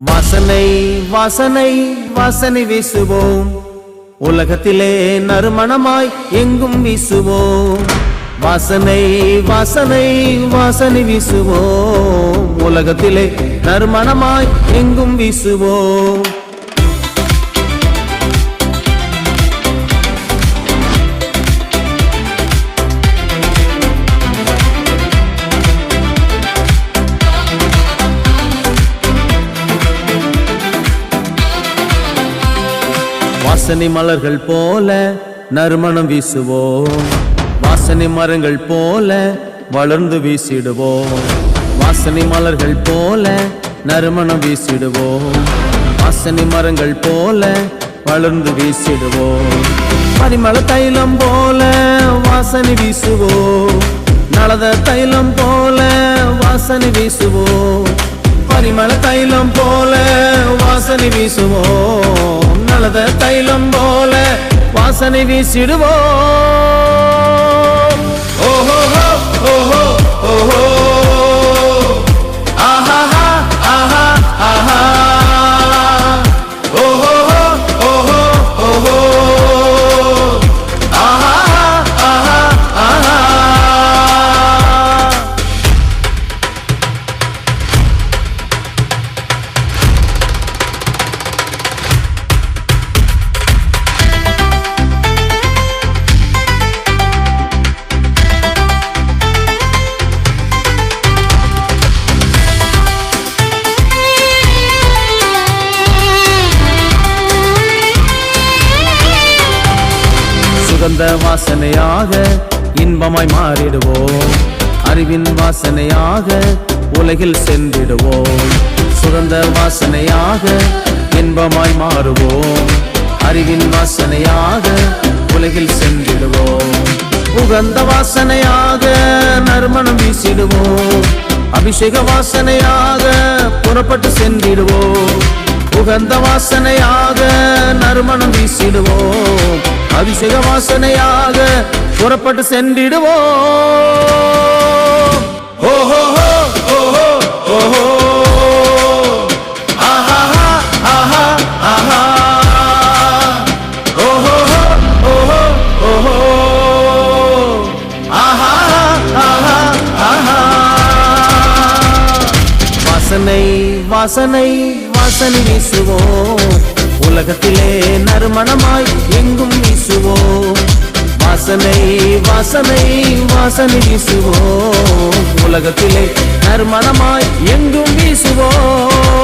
வாசனை வாசனை வாசனை வீசுவோம், உலகத்திலே நறுமணமாய் எங்கும் வீசுவோம். வாசனை வாசனை வாசனை வீசுவோம், உலகத்திலே நறுமணமாய் எங்கும் வீசுவோம். வாசனை மலர்கள் போல நறுமணம் வீசுவோம், வாசனை மரங்கள் போல வளர்ந்து வீசிடுவோம். வாசனை மலர்கள் போல நறுமணம் வீசிடுவோம், வாசனை மரங்கள் போல வளர்ந்து வீசிடுவோம். பரிமள தைலம் போல வாசனை வீசுவோம், நலத தைலம் போல வாசனை வீசுவோம். பரிமள தைலம் போல வாசனை வீசுவோம், நலத தைலம் போல வாசனை வீசிடுவோம். ஓஹோ ஓஹோ ஓஹோ ஆஹா ஆஹா ஆஹா ஓஹோ ஓஹோ ஓஹோ ஆஹா ஆஹா ஆஹா. சுகந்த வாசனையாக இன்பமாய் மாறிடுவோம், அறிவின் வாசனையாக உலகில் சென்றிடுவோம். சுகந்த வாசனையாக இன்பமாய் மாறுவோம், அறிவின் வாசனையாக உலகில் சென்றிடுவோம். உகந்த வாசனையாக நறுமணம் வீசிடுவோம், அபிஷேக வாசனையாக புறப்பட்டு சென்றிடுவோம். உகந்த வாசனையாக நறுமணம் வீசிடுவோம், அபிஷேக வாசனையாக புறப்பட்டு சென்றிடுவோம். ஓஹோ ஓஹோ ஓஹோ ஆஹா ஆஹா ஆஹா ஓஹோ ஓஹோ ஓஹோ ஆஹா ஆஹா ஆஹா. வாசனை வாசனை வாசனை வீசுவோம், உலகத்திலே நறுமணமாய் எங்கும் வீசுவோம். வாசனை வாசனை வாசனை வீசுவோம், உலகத்திலே நறுமணமாய் எங்கும் வீசுவோம்.